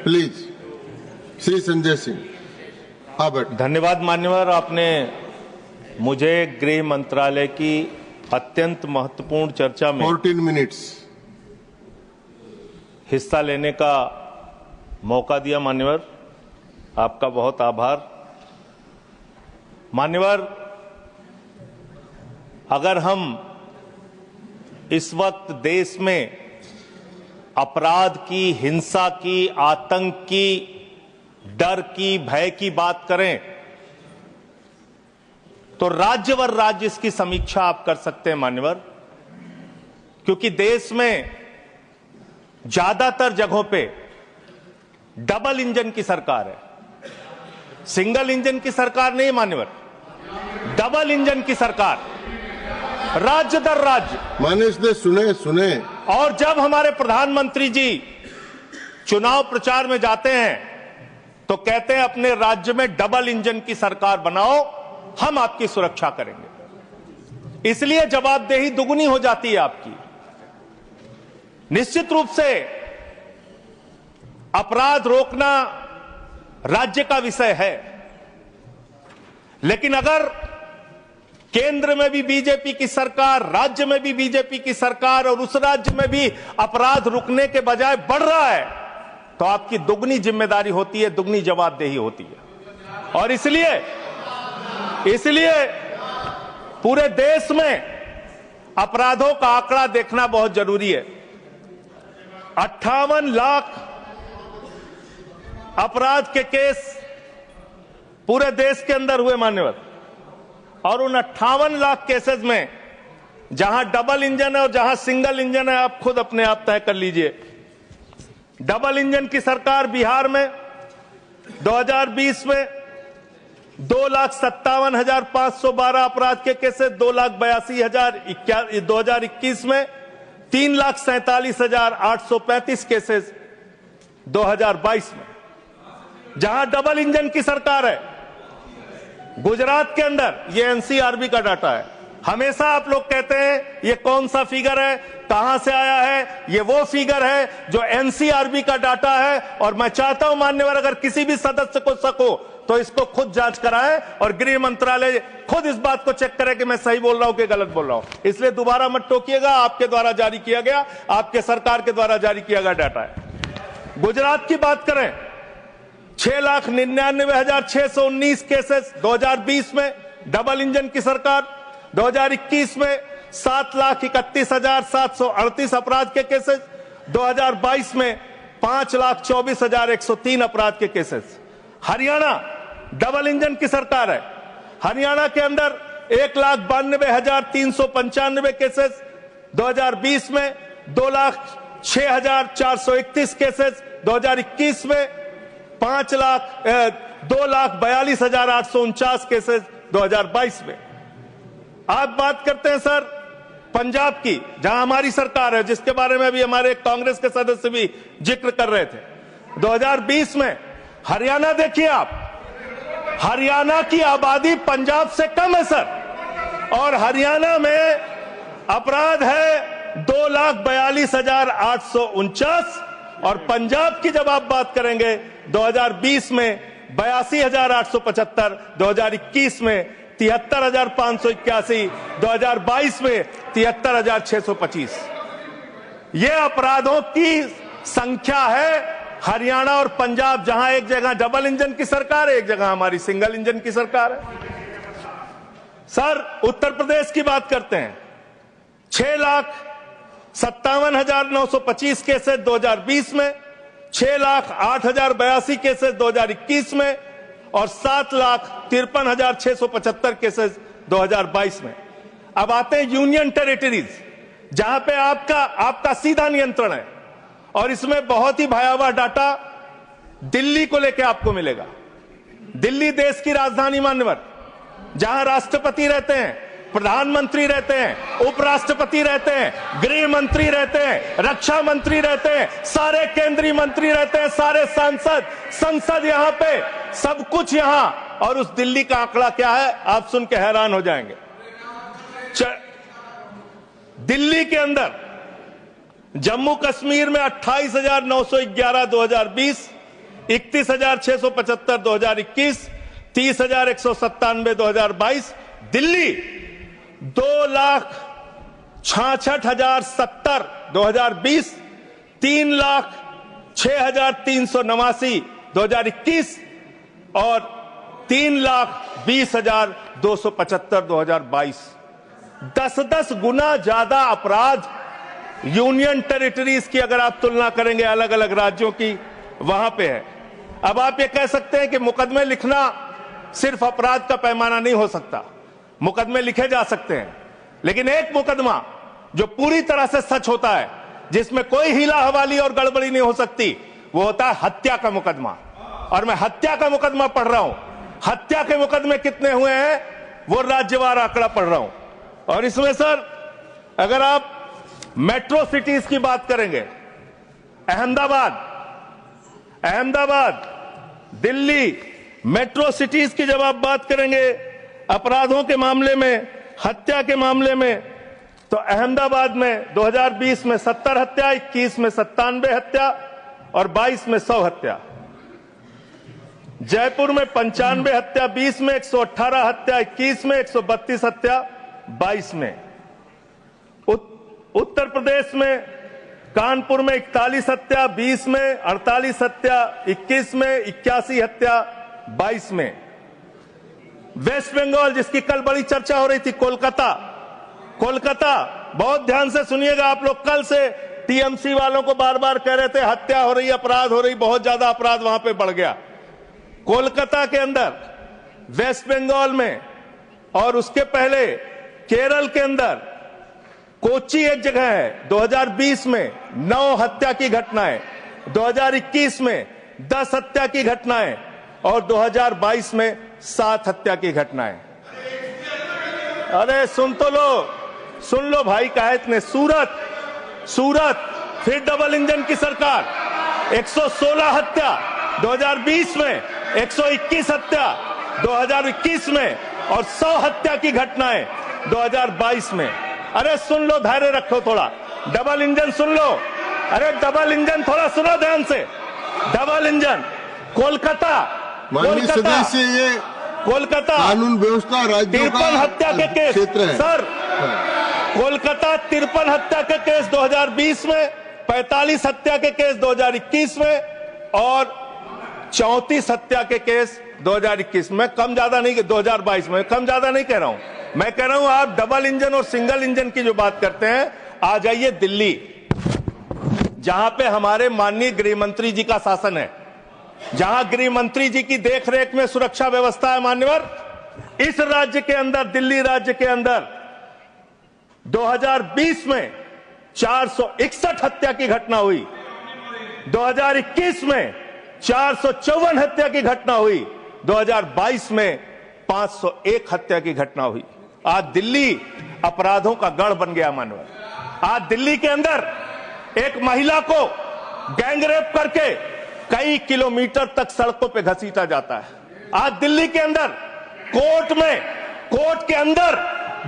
Please Shri Sanjay Singh. हाँ बैठ। धन्यवाद मान्यवर, आपने मुझे गृह मंत्रालय की अत्यंत महत्वपूर्ण चर्चा में 14 मिनट्स हिस्सा लेने का मौका दिया। मान्यवर, आपका बहुत आभार। मान्यवर, अगर हम इस वक्त देश में अपराध की, हिंसा की, आतंक की, डर की, भय की बात करें तो राज्यवर राज्य इसकी समीक्षा आप कर सकते हैं मान्यवर, क्योंकि देश में ज्यादातर जगहों पे डबल इंजन की सरकार है। सिंगल इंजन की सरकार नहीं मान्यवर, डबल इंजन की सरकार, राज्य दर राज्य। मानिश ने सुने। और जब हमारे प्रधानमंत्री जी चुनाव प्रचार में जाते हैं तो कहते हैं अपने राज्य में डबल इंजन की सरकार बनाओ, हम आपकी सुरक्षा करेंगे। इसलिए जवाबदेही दुगनी हो जाती है आपकी। निश्चित रूप से अपराध रोकना राज्य का विषय है, लेकिन अगर केंद्र में भी बीजेपी की सरकार, राज्य में भी बीजेपी की सरकार और उस राज्य में भी अपराध रुकने के बजाय बढ़ रहा है तो आपकी दुगनी जिम्मेदारी होती है, दुगनी जवाबदेही होती है। और इसलिए पूरे देश में अपराधों का आंकड़ा देखना बहुत जरूरी है। 58 लाख अपराध के केस पूरे देश के अंदर हुए मान्यवर, और उन 58 लाख केसेस में जहां डबल इंजन है और जहां सिंगल इंजन है आप खुद अपने आप तय कर लीजिए। डबल इंजन की सरकार बिहार में 2020 में 2,57,512 अपराध के केसेस, 2,82,000। 2021 में 3,47,835 केसेस 2022 में। जहां डबल इंजन की सरकार है गुजरात के अंदर, ये एनसीआरबी का डाटा है। हमेशा आप लोग कहते हैं ये कौन सा फिगर है, कहां से आया है, ये वो फिगर है जो एनसीआरबी का डाटा है। और मैं चाहता हूं मान्यवर, अगर किसी भी सदस्य को शक हो तो इसको खुद जांच कराएं और गृह मंत्रालय खुद इस बात को चेक करे कि मैं सही बोल रहा हूं कि गलत बोल रहा हूं। इसलिए दोबारा मत टोकिएगा, आपके द्वारा जारी किया गया, आपके सरकार के द्वारा जारी किया गया डाटा है। गुजरात की बात करें, 6,99,619 केसेस 2020 में डबल इंजन की सरकार। 2021 में 7,31,738 अपराध के केसेस। 2022 में 5,24,103 अपराध के केसेस। हरियाणा डबल इंजन की सरकार है। हरियाणा के अंदर 1,92,395 केसेस। 2020 में 2,06,431 केसेस। 2021 में 2,42,849 केसेस 2022 में। आप बात करते हैं सर पंजाब की, जहां हमारी सरकार है, जिसके बारे में अभी हमारे कांग्रेस के सदस्य भी जिक्र कर रहे थे। 2020 में हरियाणा देखिए आप, हरियाणा की आबादी पंजाब से कम है सर, और हरियाणा में अपराध है 2,42,849। और पंजाब की जब आप बात करेंगे 2020 में 82,875, 2021 में 73,581, 2022 में 73,625। ये अपराधों की संख्या है हरियाणा और पंजाब, जहां एक जगह डबल इंजन की सरकार है, एक जगह हमारी सिंगल इंजन की सरकार है। सर उत्तर प्रदेश की बात करते हैं, 6,57,925 केसेस 2020 में, 6,08,082 केसेस 2021 में, और 7,53,675 केसेस 2022 में। अब आते हैं यूनियन टेरिटरीज, जहां पे आपका सीधा नियंत्रण है, और इसमें बहुत ही भयावह डाटा दिल्ली को लेकर आपको मिलेगा। दिल्ली देश की राजधानी मान्यवर, जहां राष्ट्रपति रहते हैं, प्रधानमंत्री रहते हैं, उपराष्ट्रपति रहते हैं, गृह मंत्री रहते हैं, रक्षा मंत्री रहते हैं, सारे केंद्रीय मंत्री रहते हैं, सारे संसद यहां पे, सब कुछ यहां। और उस दिल्ली का आंकड़ा क्या है आप सुन के हैरान हो जाएंगे। दिल्ली के अंदर जम्मू कश्मीर में 28,911 2020, 31,675 2021, 30,197 2022। दिल्ली 2,66,070 2020, 3,06,389 2021 और 3,20,275 2022। 10-10 गुना ज्यादा अपराध यूनियन टेरिटरीज की अगर आप तुलना करेंगे अलग अलग राज्यों की, वहां पे है। अब आप ये कह सकते हैं कि मुकदमे लिखना सिर्फ अपराध का पैमाना नहीं हो सकता, मुकदमे लिखे जा सकते हैं, लेकिन एक मुकदमा जो पूरी तरह से सच होता है, जिसमें कोई हीला हवाली और गड़बड़ी नहीं हो सकती, वो होता है हत्या का मुकदमा। और मैं हत्या का मुकदमा पढ़ रहा हूं। हत्या के मुकदमे कितने हुए हैं वो राज्यवार आंकड़ा पढ़ रहा हूं। और इसमें सर अगर आप मेट्रो सिटीज की बात करेंगे, अहमदाबाद, दिल्ली, मेट्रो सिटीज की जब आप बात करेंगे अपराधों के मामले में, हत्या के मामले में, तो अहमदाबाद में 2020 में 70 हत्या, 21 में 97 हत्या और 22 में 100 हत्या। जयपुर में 95 हत्या, 20 में 118 हत्या, 21 में 132 हत्या, 22 में। उत्तर प्रदेश में कानपुर में 41 हत्या, 20 में 48 हत्या, 21 में 81 हत्या, 22 में। वेस्ट बंगाल जिसकी कल बड़ी चर्चा हो रही थी, कोलकाता, बहुत ध्यान से सुनिएगा आप लोग। कल से टीएमसी वालों को बार बार कह रहे थे हत्या हो रही, अपराध हो रही, बहुत ज्यादा अपराध वहां पे बढ़ गया। कोलकाता के अंदर, वेस्ट बंगाल में और उसके पहले केरल के अंदर कोच्चि एक जगह है, 2020 में 9 हत्या की घटनाएं, 2021 में 10 हत्या की घटनाएं और 2022 में 7 हत्या की घटनाएं। अरे सुन लो भाई, काहे इतने। सूरत फिर डबल इंजन की सरकार, 116 हत्या 2020 में, 121 हत्या 2021 में और 100 हत्या की घटनाएं 2022 में। अरे सुन लो, धैर्य रखो थोड़ा। डबल इंजन सुन लो, अरे डबल इंजन थोड़ा सुनो ध्यान से। डबल इंजन कोलकाता, कानून व्यवस्था राज्यों का 53 हत्या के केस क्षेत्र है सर। कोलकाता 53 हत्या के केस 2020 में, 45 हत्या के केस 2021 में और 34 हत्या के केस 2021 में। कम ज्यादा नहीं, 2022 में कम ज्यादा नहीं कह रहा हूं। मैं कह रहा हूं आप डबल इंजन और सिंगल इंजन की जो बात करते हैं, आ जाइए दिल्ली, जहां पे हमारे माननीय गृह मंत्री जी का शासन है, जहां गृह मंत्री जी की देखरेख में सुरक्षा व्यवस्था है। मान्यवर, इस राज्य के अंदर, दिल्ली राज्य के अंदर 2020 में 461 हत्या की घटना हुई, 2021 में 454 हत्या की घटना हुई, 2022 में 501 हत्या की घटना हुई। आज दिल्ली अपराधों का गढ़ बन गया। मानव, आज दिल्ली के अंदर एक महिला को गैंगरेप करके कई किलोमीटर तक सड़कों पे घसीटा जाता है। आज दिल्ली के अंदर कोर्ट के अंदर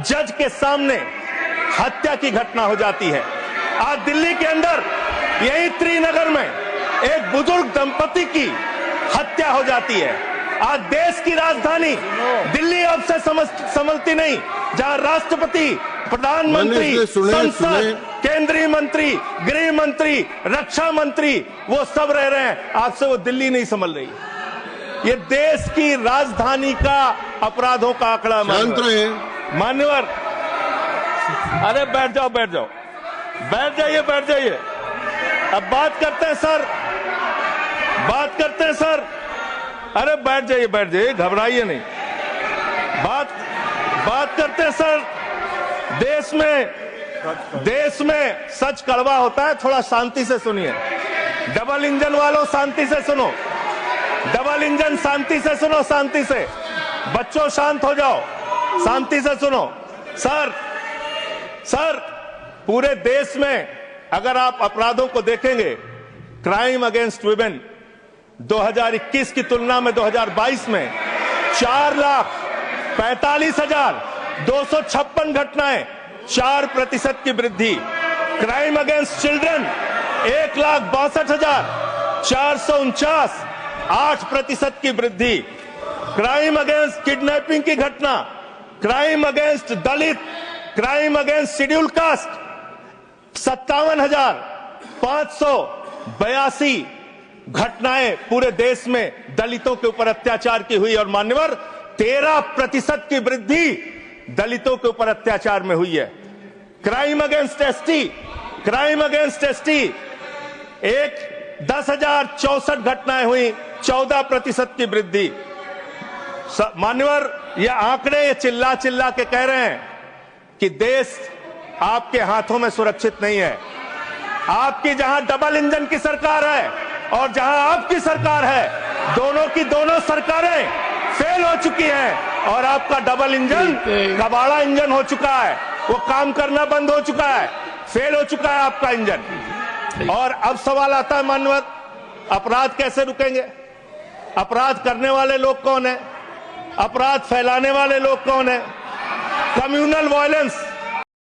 जज के सामने हत्या की घटना हो जाती है। आज दिल्ली के अंदर यही त्रिनगर में एक बुजुर्ग दंपति की हत्या हो जाती है। आज देश की राजधानी दिल्ली अब से संभलती नहीं, जहां राष्ट्रपति, प्रधानमंत्री, संसद, केंद्रीय मंत्री, गृह मंत्री, रक्षा मंत्री वो सब रह रहे हैं, आज से वो दिल्ली नहीं संभल रही। ये देश की राजधानी का अपराधों का आंकड़ा। मान्यवर, अरे बैठ जाइए। अब बात करते हैं सर, अरे बैठ जाइए, घबराइए नहीं। बात करते हैं सर। देश में सच कड़वा होता है, थोड़ा शांति से सुनिए। डबल इंजन वालों शांति से सुनो, डबल इंजन शांति से सुनो, शांति से। बच्चों शांत हो जाओ, शांति से सुनो। सर पूरे देश में अगर आप अपराधों को देखेंगे, क्राइम अगेंस्ट वुमेन 2021 की तुलना में 2022 में 4,45,256 घटनाएं, 4% की वृद्धि। क्राइम अगेंस्ट चिल्ड्रन 1,62,449, 8% की वृद्धि। क्राइम अगेंस्ट किडनैपिंग की घटना, क्राइम अगेंस्ट दलित, क्राइम अगेंस्ट शेड्यूल कास्ट 57,582 घटनाएं पूरे देश में दलितों के ऊपर अत्याचार की हुई। और मान्यवर 13% की वृद्धि दलितों के ऊपर अत्याचार में हुई है। Crime against ST, crime against ST 10,064 घटनाएं हुई, 14% की वृद्धि। मान्यवर ये आंकड़े ये चिल्ला चिल्ला के कह रहे हैं कि देश आपके हाथों में सुरक्षित नहीं है। आपकी जहां डबल इंजन की सरकार है और जहां आपकी सरकार है, दोनों की दोनों सरकारें फेल हो चुकी हैं और आपका डबल इंजन कबाड़ा इंजन हो चुका है। वो काम करना बंद हो चुका है, फेल हो चुका है आपका इंजन। और अब सवाल आता है मान्यवर, अपराध कैसे रुकेंगे? अपराध करने वाले लोग कौन है? अपराध फैलाने वाले लोग कौन है? Communal violence